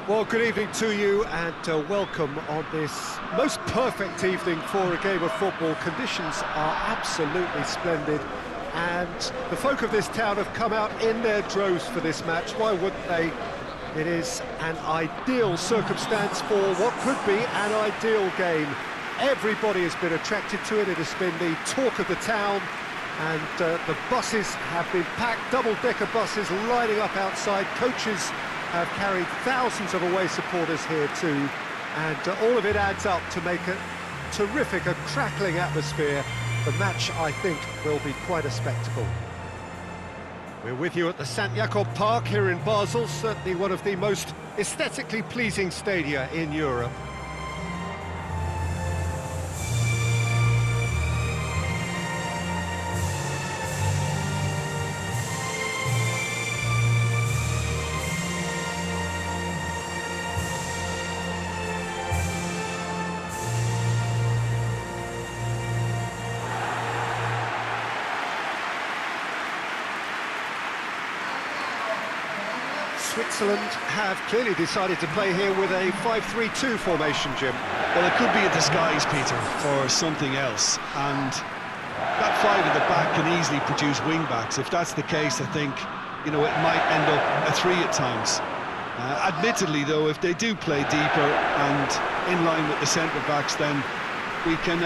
Well, good evening to you and welcome on this most perfect evening for a game of football. Conditions are absolutely splendid and the folk of this town have come out in their droves for this match. Why wouldn't they? It is an ideal circumstance for what could be an ideal game. Everybody has been attracted to it. It has been the talk of the town, and the buses have been packed, double-decker buses lining up outside. Coaches have carried thousands of away supporters here too, and all of it adds up to make a terrific, a crackling atmosphere. The match, I think, will be quite a spectacle. We're with you at the St Jakob Park here in Basel, certainly one of the most aesthetically pleasing stadia in Europe. Switzerland have clearly decided to play here with a 5-3-2 formation, Jim. Well, it could be a disguise, Peter, for something else, and that five at the back can easily produce wing-backs. If that's the case, I think, it might end up a three at times. Admittedly, though, if they do play deeper and in line with the centre-backs, then we can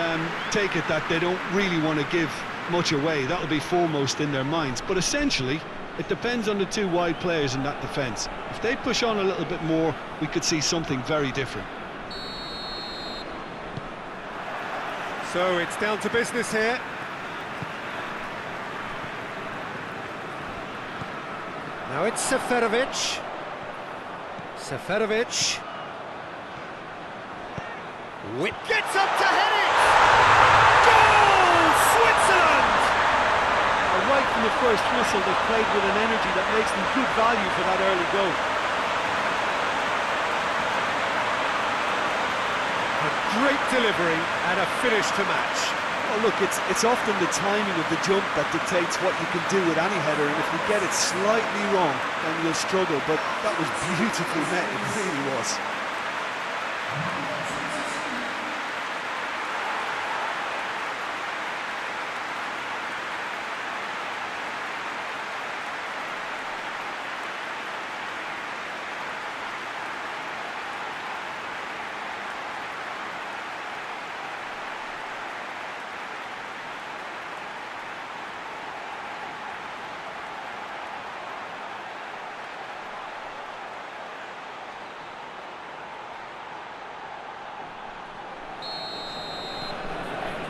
take it that they don't really want to give much away. That'll be foremost in their minds, but essentially it depends on the two wide players in that defence. If they push on a little bit more, we could see something very different. So it's down to business here. Now it's Seferovic. Seferovic. Witt gets up to head it! Goal! Switzerland! Right from the first whistle, they played with an energy that makes them good value for that early goal. A great delivery and a finish to match. Well, look, it's often the timing of the jump that dictates what you can do with any header, and if you get it slightly wrong, then you'll struggle, but that was beautifully met, it really was.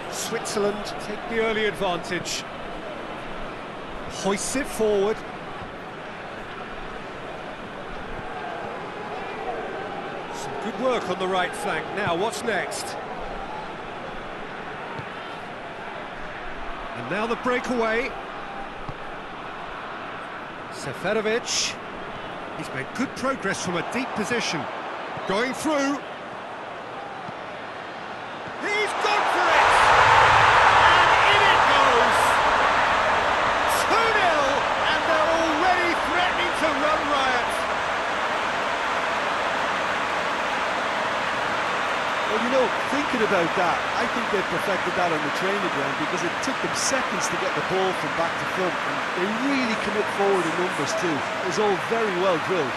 Switzerland take the early advantage. Hoists it forward. Some good work on the right flank. Now, what's next? And now the breakaway. Seferovic. He's made good progress from a deep position. Going through. He's gone for it! And in it goes! 2-0, and they're already threatening to run riot. Well, thinking about that, I think they perfected that on the training ground because it took them seconds to get the ball from back to front, and they really commit forward in numbers too. It was all very well drilled.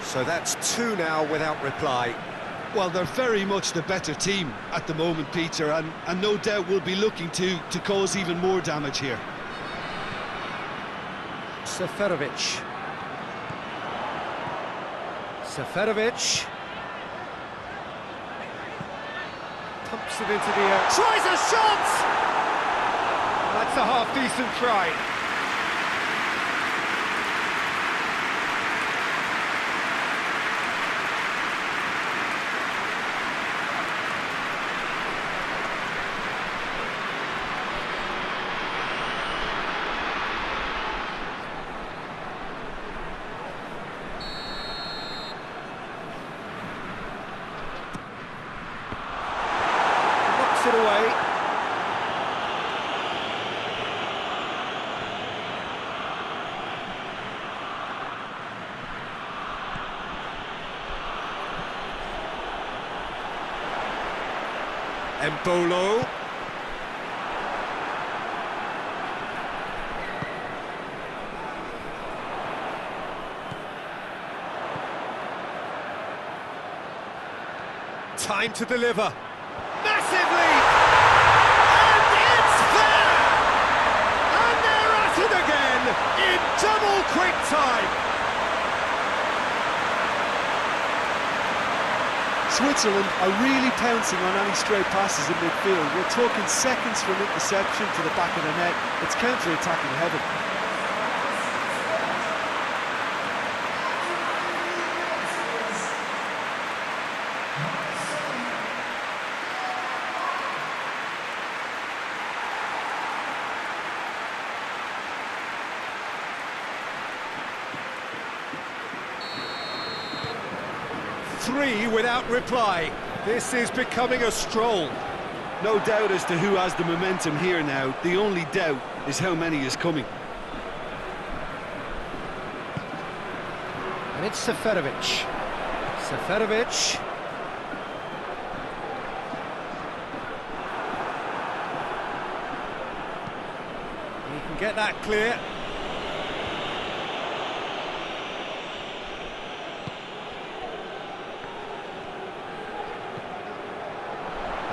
So that's two now without reply. Well, they're very much the better team at the moment, Peter, and no doubt will be looking to cause even more damage here. Seferovic. Seferovic. Pumps it into the air. Tries a shot! That's a half-decent try. Embolo. Time to deliver. Massive lead! And it's there! And they're at it again in double quick time. Switzerland are really pouncing on any stray passes in midfield. We're talking seconds from interception to the back of the net. It's counter-attacking heaven. Three without reply. This is becoming a stroll. No doubt as to who has the momentum here now. The only doubt is how many is coming. And it's Seferovic. Seferovic. He can get that clear.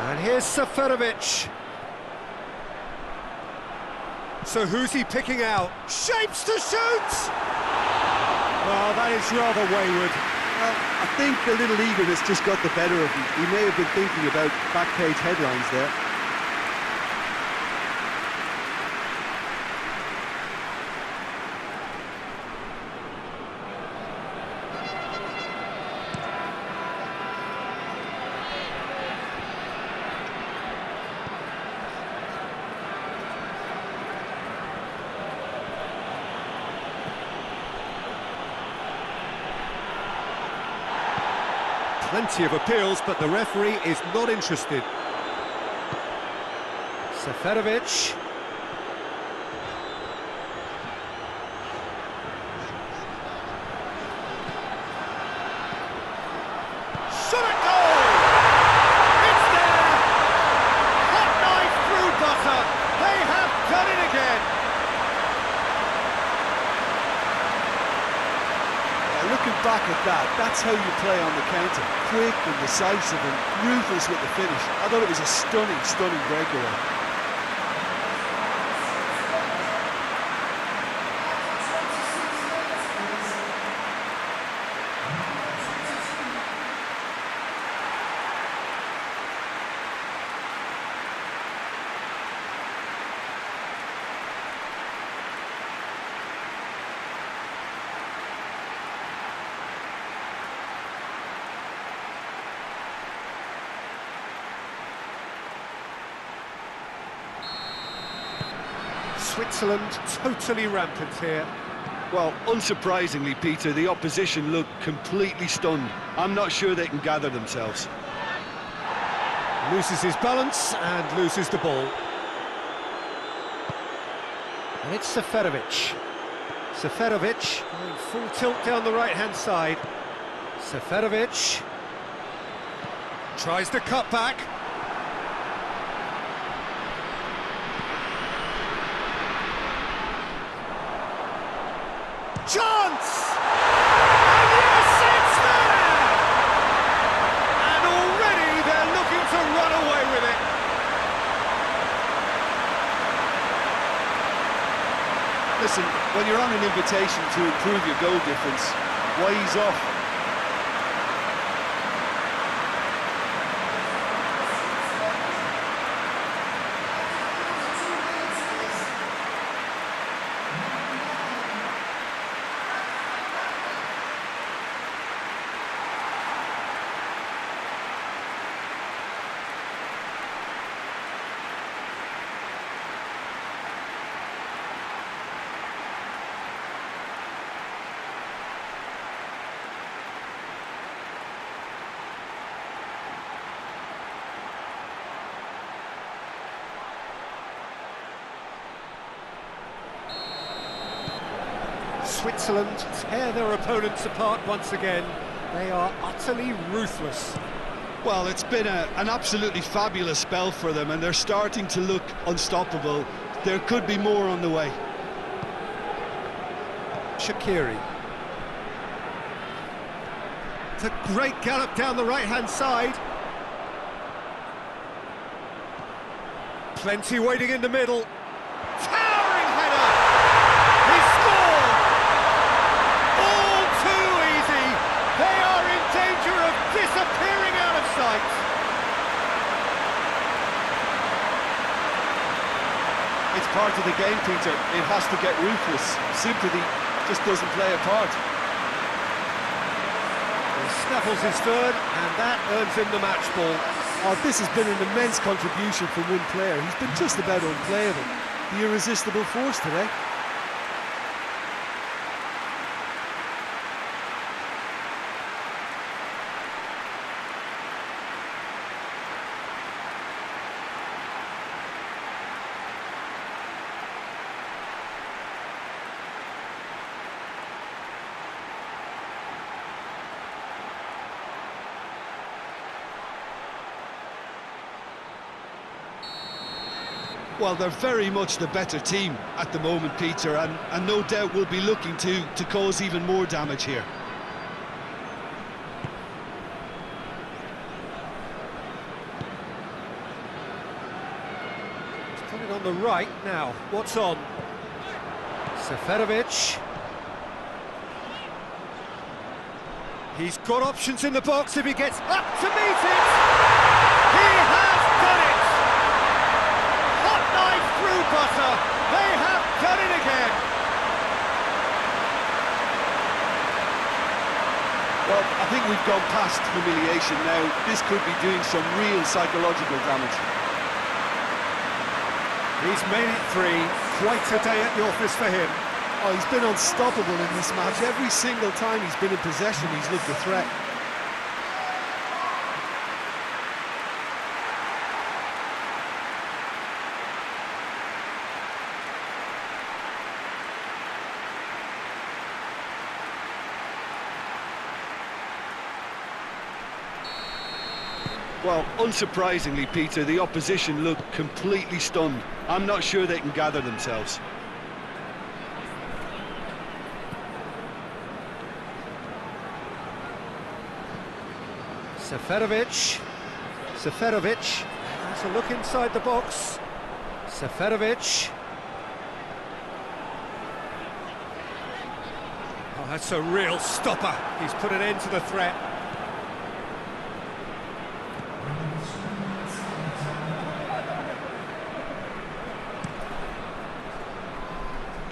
And here's Seferovic. So who's he picking out? Shapes to shoot! Well, that is rather wayward. Well, I think a little eagerness just got the better of him. He may have been thinking about back page headlines there. Plenty of appeals, but the referee is not interested. Seferovic. Shot at goal! It's there! Hot knife through butter. They have done it again. Looking back at that, that's how you play on the counter. Quick and decisive and ruthless with the finish. I thought it was a stunning, stunning breakaway. Switzerland totally rampant here. Well, unsurprisingly, Peter, the opposition look completely stunned. I'm not sure they can gather themselves. Loses his balance and loses the ball. And it's Seferovic. Seferovic going full tilt down the right-hand side. Seferovic tries to cut back. Chance! And yes, it's there! And already they're looking to run away with it. Listen, when you're on an invitation to improve your goal difference, why ease off? Switzerland tear their opponents apart once again. They are utterly ruthless. Well, it's been an absolutely fabulous spell for them, and they're starting to look unstoppable. There could be more on the way. Shaqiri. It's a great gallop down the right-hand side. Plenty waiting in the middle. Towering header! He scored! All too easy! They are in danger of disappearing out of sight! It's part of the game, Peter. It has to get ruthless. Sympathy just doesn't play a part. He snaffles his third, and that earns him the match ball. Oh, this has been an immense contribution from one player. He's been just about unplayable. The irresistible force today. Well, they're very much the better team at the moment, Peter, and no doubt will be looking to cause even more damage here. He's put it on the right now. What's on? Seferovic. He's got options in the box if he gets up to meet it. He has done it. Hot knife through butter. They have done it again. Well, I think we've gone past humiliation now. This could be doing some real psychological damage. He's made it three. Quite a day at the office for him. Oh, he's been unstoppable in this match. Every single time he's been in possession, he's looked a threat. Well, unsurprisingly, Peter, the opposition look completely stunned. I'm not sure they can gather themselves. Seferovic has a look inside the box. Seferovic. Oh, that's a real stopper. He's put an end to the threat.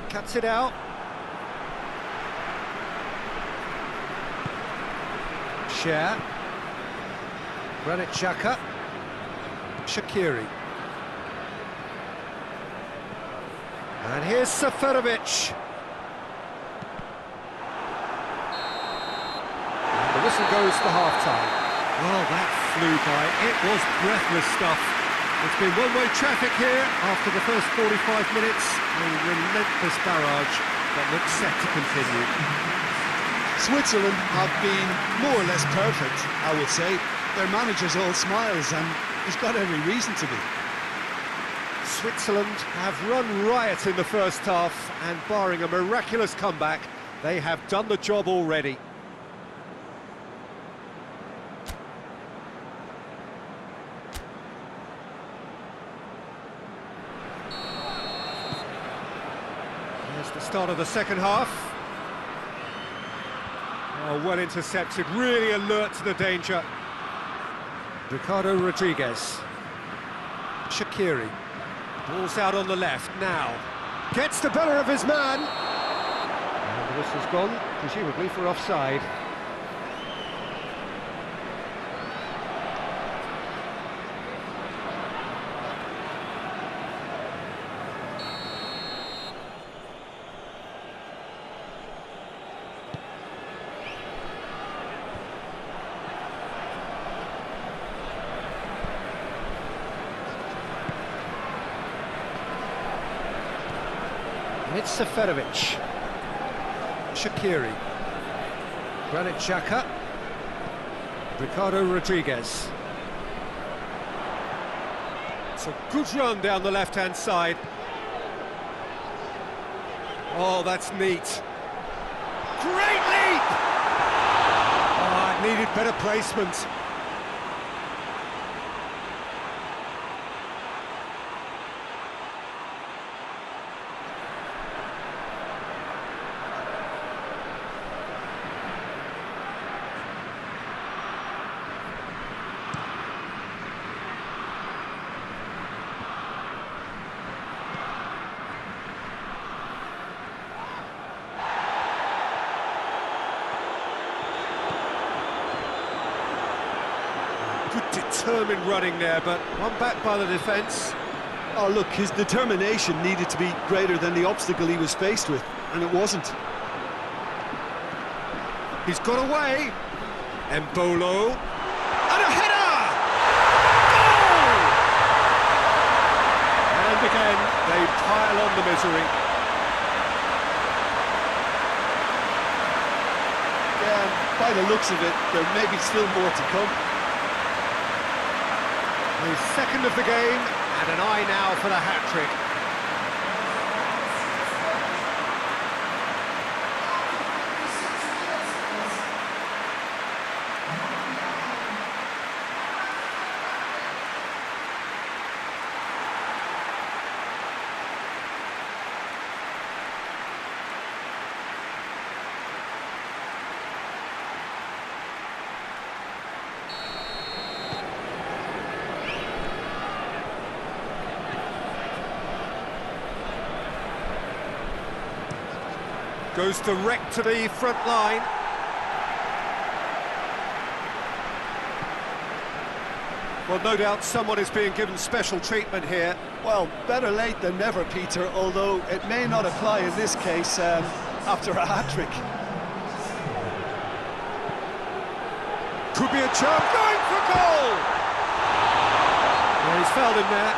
Cuts it out. Share. Granit Xhaka. Shaqiri. And here's Seferovic. And the whistle goes for half-time. Well, that flew by. It was breathless stuff. It's been one-way traffic here after the first 45 minutes. A relentless barrage that looks set to continue. Switzerland have been more or less perfect, I would say. Their manager's all smiles, and he's got every reason to be. Switzerland have run riot in the first half, and barring a miraculous comeback, they have done the job already. Here's the start of the second half. Oh, well intercepted, really alert to the danger. Ricardo Rodriguez. Shaqiri. Ball's out on the left now. Gets the better of his man. And the whistle's gone, presumably for offside. It's Seferovic. Shaqiri. Granit Xhaka. Ricardo Rodriguez. It's a good run down the left-hand side. Oh, that's neat. Great leap! Oh, it needed better placement. Determined running there, but one back by the defence. Oh, look, his determination needed to be greater than the obstacle he was faced with, and it wasn't. He's got away. Embolo. And a header! Goal! And again, they pile on the misery. Yeah, by the looks of it, there may be still more to come. His second of the game, and an eye now for the hat-trick. Goes direct to the front line. Well, no doubt someone is being given special treatment here. Well, better late than never, Peter, although it may not apply in this case after a hat-trick. Could be a chance. Going for goal! Well, he's fouled him there.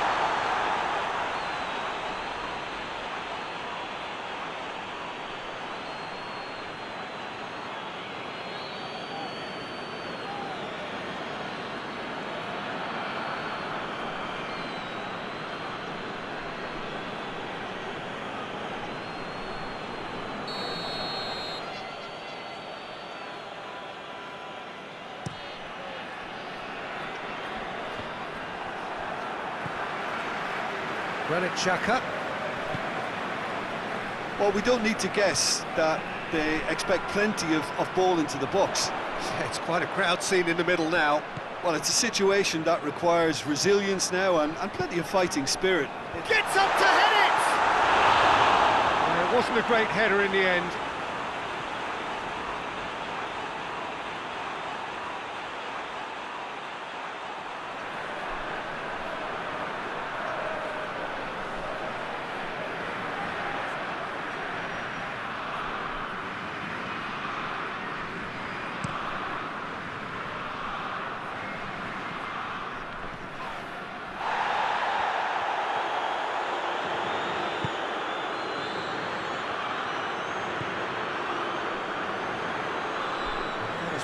Granit Xhaka. Well, we don't need to guess that they expect plenty of ball into the box. Yeah, it's quite a crowd scene in the middle now. Well, it's a situation that requires resilience now and plenty of fighting spirit. Gets up to head it! Yeah, it wasn't a great header in the end.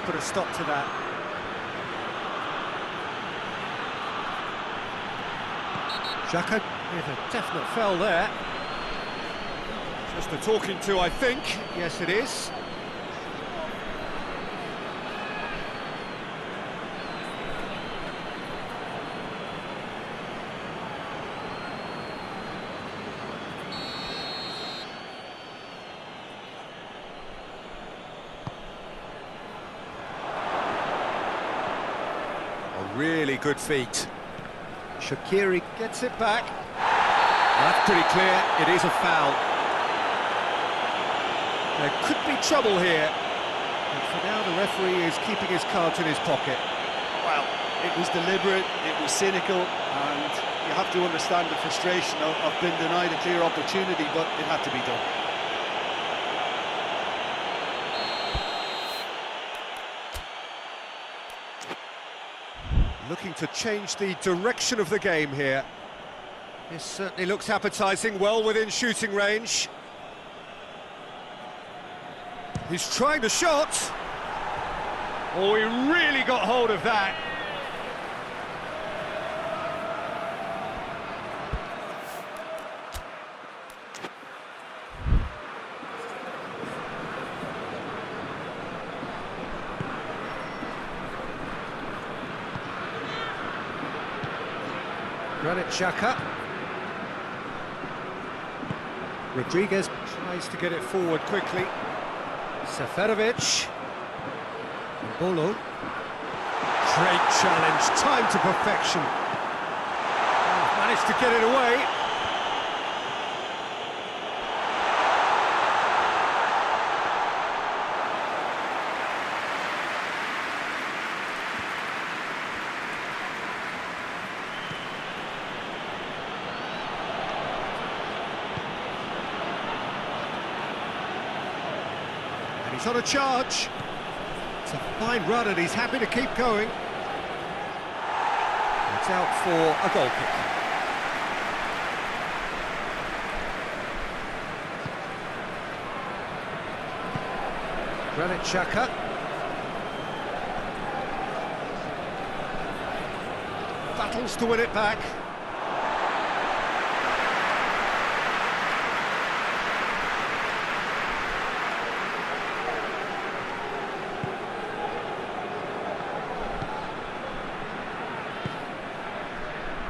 Put a stop to that. Xhaka with a definite foul there. Just a talking to, I think. Yes, it is. Really good feet. Shaqiri gets it back. That's pretty clear, it is a foul. There could be trouble here. But for now, the referee is keeping his cards in his pocket. Well, it was deliberate, it was cynical, and you have to understand the frustration of being denied a clear opportunity, but it had to be done. Looking to change the direction of the game here. This certainly looks appetising, well within shooting range. He's trying the shot. Oh, he really got hold of that. Granit Xhaka. Rodriguez tries to get it forward quickly. Seferovic. Bolo. Great challenge, time to perfection. Oh, managed to get it away. And he's on a charge. It's a fine run and he's happy to keep going. It's out for a goal kick. Granit Xhaka. Battles to win it back.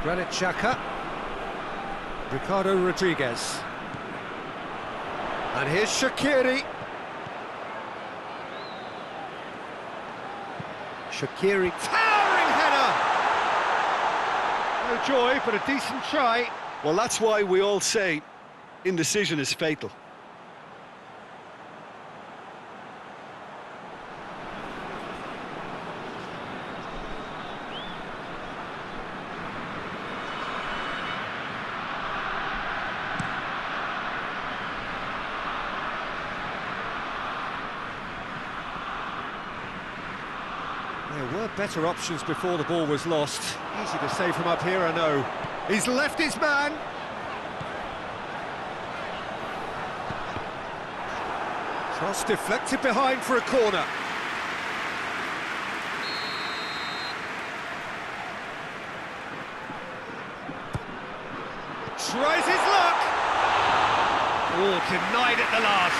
Granit Xhaka. Ricardo Rodriguez. And here's Shaqiri. Shaqiri, towering header! No joy, but a decent try. Well, that's why we all say indecision is fatal. There were better options before the ball was lost. Easy to say from up here, I know. He's left his man. Cross deflected behind for a corner. Tries his luck. Oh, denied at the last.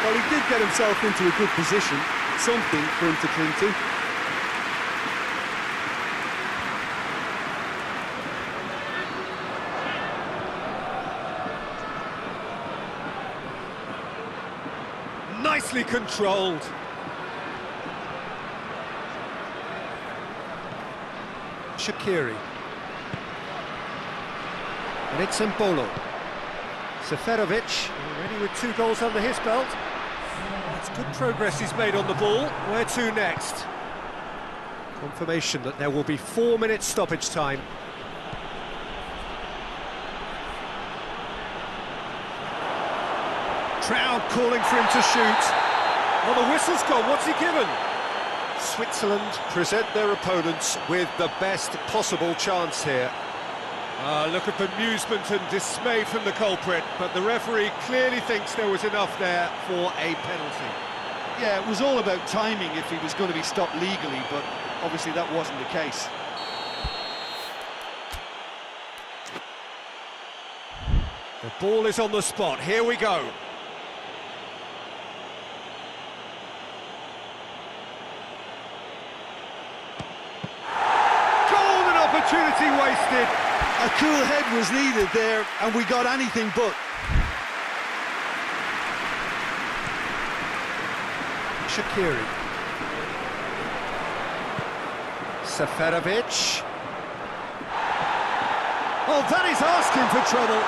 Well, he did get himself into a good position. Something for him to cling to. Nicely controlled. Shaqiri. And it's Mbolo. Seferovic, already with 2 goals under his belt. That's good progress he's made on the ball. Where to next? Confirmation that there will be 4 minutes stoppage time. Crowd calling for him to shoot. Well, the whistle's gone. What's he given? Switzerland present their opponents with the best possible chance here. Look at bemusement and dismay from the culprit, but the referee clearly thinks there was enough there for a penalty. Yeah, it was all about timing if he was going to be stopped legally, but obviously that wasn't the case. The ball is on the spot. Here we go. Golden opportunity wasted. A cool head was needed there, and we got anything but. Shaqiri. Seferovic. Oh, that is asking for trouble.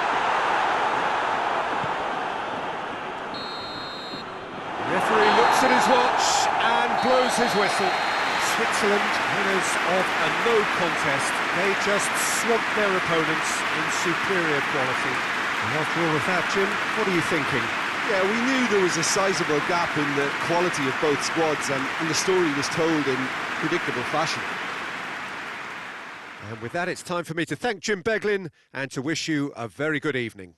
The referee looks at his watch and blows his whistle. Switzerland, winners of a no contest. They just swamped their opponents in superior quality. And after all of that, Jim, what are you thinking? Yeah, we knew there was a sizable gap in the quality of both squads, and the story was told in predictable fashion. And with that, it's time for me to thank Jim Beglin and to wish you a very good evening.